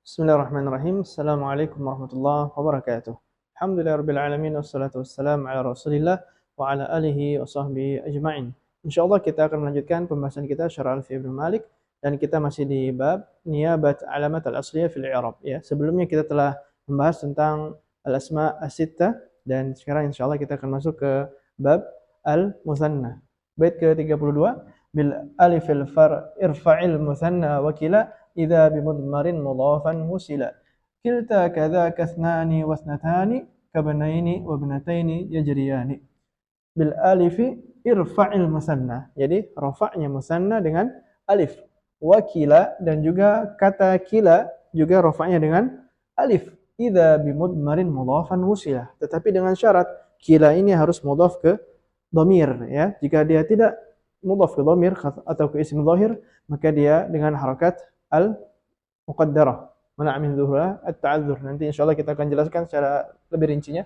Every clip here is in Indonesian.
Bismillahirrahmanirrahim. Assalamualaikum warahmatullahi wabarakatuh. Alhamdulillahirabbil alamin wassalatu wassalamu ala Rasulillah wa ala alihi wa sahbihi ajma'in. Insyaallah kita akan melanjutkan pembahasan kita Syarah Alfiya Ibnu Malik dan kita masih di bab niyabat alamat al-asliyah fil i'rab ya. Sebelumnya kita telah membahas tentang al-asma as-sittah dan sekarang insyaallah kita akan masuk ke bab al-musanna. Bait ke-32 bil alifil far irfa'il musanna wa kila إذا بمضمر مضافا وسلا كلتا كذاك اثنان واثنتان كبنين وابنتين يجريان بالالف ارفع المثنى. Jadi rafa'nya musanna dengan alif. Wakila dan juga kata kila juga rafa'nya dengan alif. Idza bimudmarin mudhafan wusila. Tetapi dengan syarat kila ini harus mudhaf ke dhamir ya. Jika dia tidak mudhaf ke dhamir atau ke isim dhahir, maka dia dengan harakat al-muqaddarah, mana' min zuhra at-ta'adzur. Nanti insyaallah kita akan jelaskan secara lebih rincinya.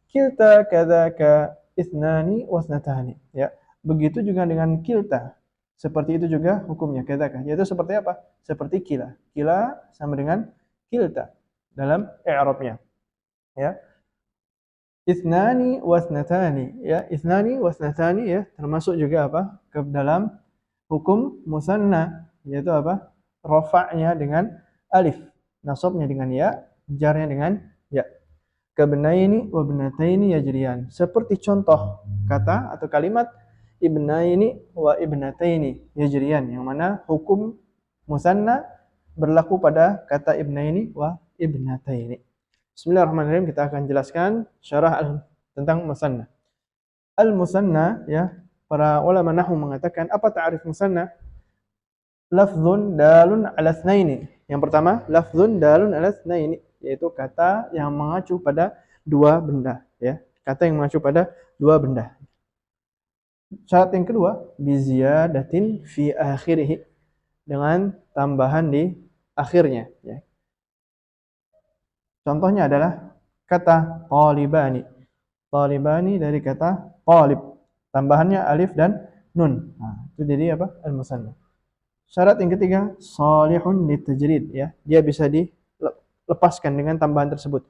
Kilta kadzaka ithnani wasnatani ya. Begitu juga dengan kilta. Seperti itu juga hukumnya kadzaka. Yaitu seperti apa? Seperti kila. Kila sama dengan kilta dalam i'rabnya. Ya. Ithnani wasnatani ya. Ithnani wasnatani ya, termasuk juga apa? Ke dalam hukum musanna, yaitu apa? Rafa'nya dengan alif, nasabnya dengan ya, jarnya dengan ya. Kabnaini wa ibnataini yajriyan. Seperti contoh kata atau kalimat ibnaini wa ibnataini yajriyan, yang mana hukum musanna berlaku pada kata ibnaini wa ibnataini. Bismillahirrahmanirrahim, kita akan jelaskan syarah tentang musanna. Al-musanna ya, para ulama nahwu mengatakan apa ta'rif musanna? Lafzun dalun ala tsnaini. Yang pertama, lafzun dalun ala tsnaini, yaitu kata yang mengacu pada dua benda ya. Kata yang mengacu pada dua benda. Syarat yang kedua, biziyadatin fi akhirih, dengan tambahan di akhirnya ya. Contohnya adalah kata talibani. Talibani dari kata talib. Tambahannya alif dan nun. Nah, itu jadi apa? Al-musanna. Syarat yang ketiga, salihun litajrid ya. Dia bisa dilepaskan dengan tambahan tersebut.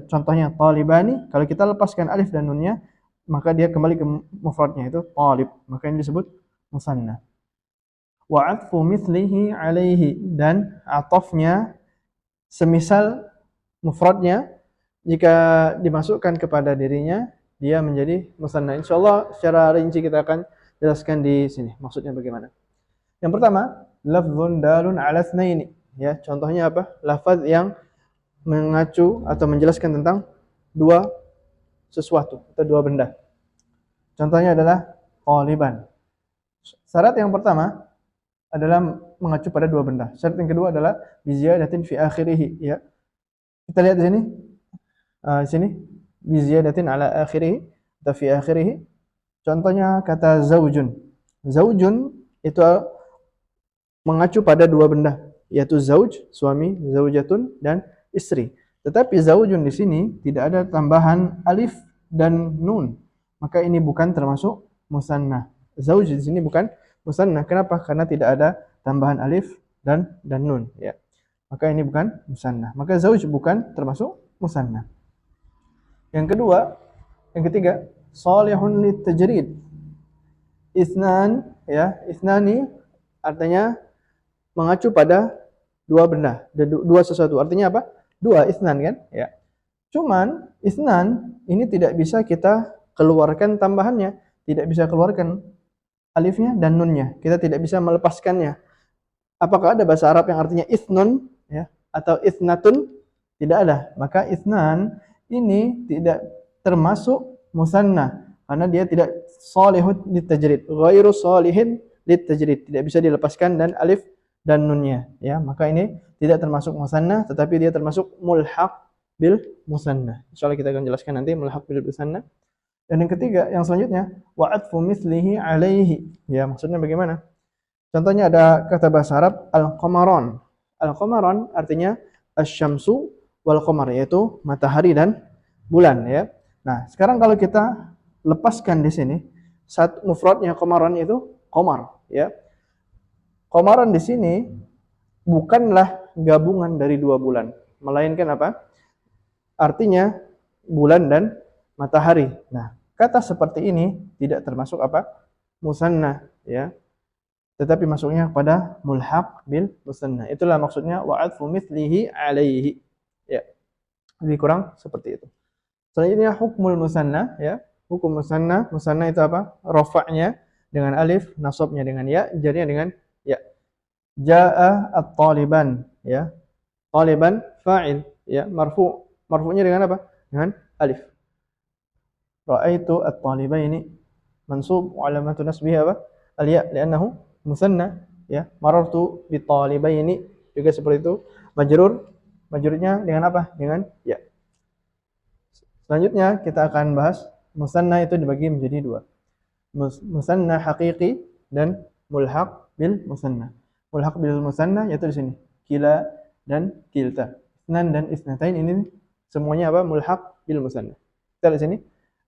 Contohnya talibani, kalau kita lepaskan alif dan nunnya, maka dia kembali ke mufradnya, itu talib. Maka ini disebut musanna. Wa 'atfu mithlihi 'alaihi, dan atafnya semisal mufradnya jika dimasukkan kepada dirinya, dia menjadi musanna. Insyaallah secara rinci kita akan jelaskan di sini maksudnya bagaimana. Yang pertama, lafzun dalun ala tsnaini ya. Contohnya apa? Lafaz yang mengacu atau menjelaskan tentang dua sesuatu atau dua benda. Contohnya adalah qaliban. Syarat yang pertama adalah mengacu pada dua benda. Syarat yang kedua adalah biziyadatin fi akhirih ya. Kita lihat di sini. Di sini biziyadatin ala akhirih atau fi akhirih. Contohnya kata zaujun. Zaujun itu mengacu pada dua benda, yaitu zauj, suami, zaujatun, dan istri. Tetapi zaujun di sini tidak ada tambahan alif dan nun. Maka ini bukan termasuk musanna. Zauj di sini bukan musanna. Kenapa? Karena tidak ada tambahan alif dan nun ya. Maka ini bukan musanna. Maka zauj bukan termasuk musanna. Yang kedua, yang ketiga, salihun litajrid. Itsnan ya, itsnani artinya mengacu pada dua benda, dua sesuatu. Artinya apa? Dua, itsnan kan? Ya. Cuman itsnan ini tidak bisa kita keluarkan tambahannya, tidak bisa keluarkan alifnya dan nunnya. Kita tidak bisa melepaskannya. Apakah ada bahasa Arab yang artinya itsnun ya atau itsnatun? Tidak ada. Maka itsnan ini tidak termasuk musanna karena dia tidak salihun litajrid, ghairu salihin litajrid, tidak bisa dilepaskan dan alif dan nunnya ya. Maka ini tidak termasuk musanna, tetapi dia termasuk mulhaq bil musanna. Insyaallah kita akan jelaskan nanti mulhaq bil musanna. Dan yang ketiga, yang selanjutnya, wa 'atfu mithlihi 'alaihi. Ya, maksudnya bagaimana? Contohnya ada kata bahasa Arab al-qamaran. Al-qamaran artinya asy-syamsu wal qamar, yaitu matahari dan bulan ya. Nah, sekarang kalau kita lepaskan di sini, saat mufradnya qamaran itu qamar ya. Qamaran di sini bukanlah gabungan dari dua bulan, melainkan apa? Artinya bulan dan matahari. Nah, kata seperti ini tidak termasuk apa? Musanna, ya. Tetapi masuknya kepada mulhaq bil musanna. Itulah maksudnya wa'adfu mithlihi alaihi. Ya, lebih kurang seperti itu. Selanjutnya hukmul musanna, ya. Hukum musanna, musanna itu apa? Rafa'nya dengan alif, nasabnya dengan ya, jarnya dengan ya. Jaa at-taliban, ya. Taliban fa'il, ya, marfu. Marfu'nya dengan apa? Dengan alif. Ra'aitu at-talibaini mansub wa alamatu nasbihi apa? Al-ya, li'annahu musanna, ya. Marartu bit-talibaini juga seperti itu. Majrurnya dengan apa? Dengan ya. Selanjutnya kita akan bahas musanna itu dibagi menjadi dua. Musanna haqiqi dan mulhaq bil musanna. Mulhaq bil musanna yaitu di sini kila dan kilta. Isnan dan isnatain ini semuanya apa? Mulhaq bil musanna. Kita lihat sini.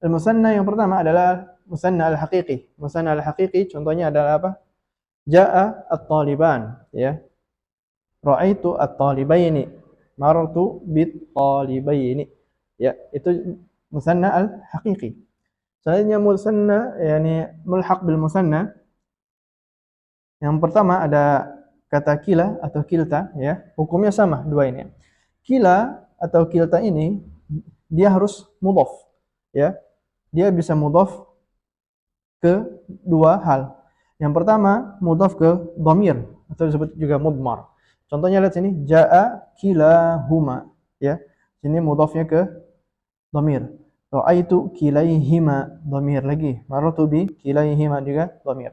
Al musanna yang pertama adalah musanna al haqiqi. Musanna al haqiqi contohnya adalah apa? Jaa at-taliban, ya. Ra'aitu at-talibaini. Marartu bit-talibaini. Ya, itu musanna al-haqiqi. Selanjutnya musanna, yakni mulhaq bil musanna. Yang pertama ada kata kila atau kilta, ya. Hukumnya sama dua ini. Kila atau kilta ini dia harus mudhaf, ya. Dia bisa mudhaf ke dua hal. Yang pertama mudhaf ke dhamir atau disebut juga mudmar. Contohnya lihat sini, jaa kilahuma, ya. Sini mudhafnya ke dhamir. Ra'aitu kilaihima, dhamir lagi. Marartu bi kilaihima juga dhamir.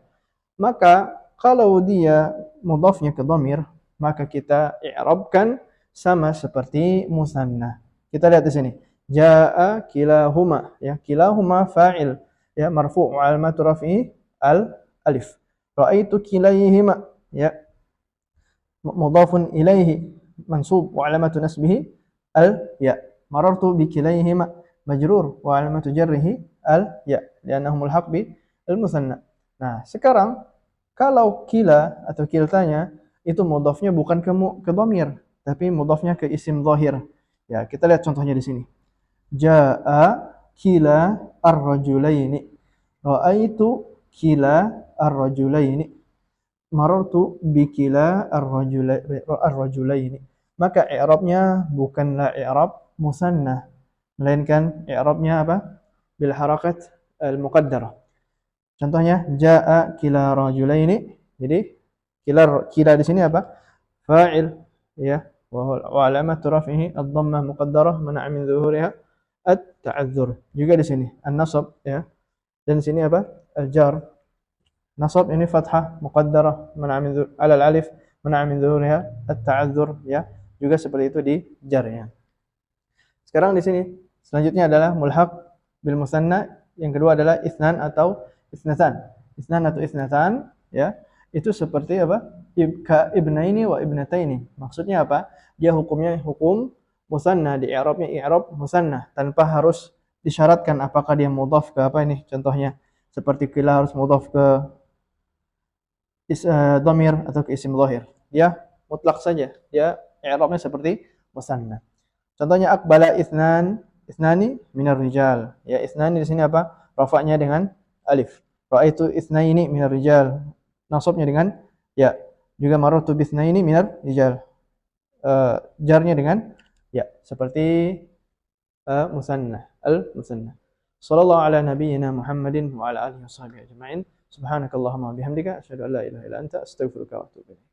Maka kalau dia mudhafnya ke dhamir, maka kita i'rabkan sama seperti musanna. Kita lihat di sini. Jaa kilahuma, ya. Kilahuma fa'il, ya, marfu' wa alamatu raf'ihi al alif. Ra'aitu kilaihima, ya. Mudhafun ilaihi mansub wa alamatu nasbihi al ya. Marartu bi kilaihima majrur wa alamatu jarrihi al ya, li'annahu mulhaq bi al musanna. Nah, sekarang kalau kila atau kiltanya itu mudhafnya bukan ke dhamir, tapi mudhafnya ke isim zahir. Ya, kita lihat contohnya di sini. Jaa kila ar-rajulaini. Ra'aitu kila ar-rajulaini. Marartu bikila ar-rajulaini. Maka i'rabnya bukanlah i'rab musanna, melainkan i'rabnya apa? Bil harakat al-muqaddarah. Contohnya jaa kila rajulaini. Jadi kila di sini apa? Fa'il, ya. Wa alamatu raf'ihi ad-dhammah muqaddarah mana'a min dhuhuriha at-ta'adzur. Juga di sini an-nasab, ya. Dan di sini apa? Al-jar. Nasab ini fathah muqaddarah mana min ala al-alif mana min dhuhuriha at-ta'adzur, ya. Juga seperti itu di jarnya. Sekarang di sini selanjutnya adalah mulhaq bil musanna. Yang kedua adalah isnan atau isnatan. Isnan atau isnatan, ya. Itu seperti apa? Ibnaini wa ibnataini. Maksudnya apa? Dia hukumnya hukum musanna, di i'rabnya i'rab musanna tanpa harus disyaratkan apakah dia mudhaf ke apa ini. Contohnya seperti kila harus mudhaf ke dhamir atau ke isim zahir. Dia mutlak saja. Dia i'rabnya seperti musanna. Contohnya aqbala isnani minar rijal. Ya, isnani di sini apa? Rafa'nya dengan alif. Ra'aitu isnaini minar rijal. Nasabnya dengan ya. Juga marartu bisnaini minar rijal. Jarnya dengan ya, seperti musanna, al-musanna. Sallallahu ala nabiyyina Muhammadin wa ala alihi washabihi ajma'in. Subhanakallahumma wa bihamdika asyhadu an la ilaha illa anta astaghfiruka wa atubu ilaik.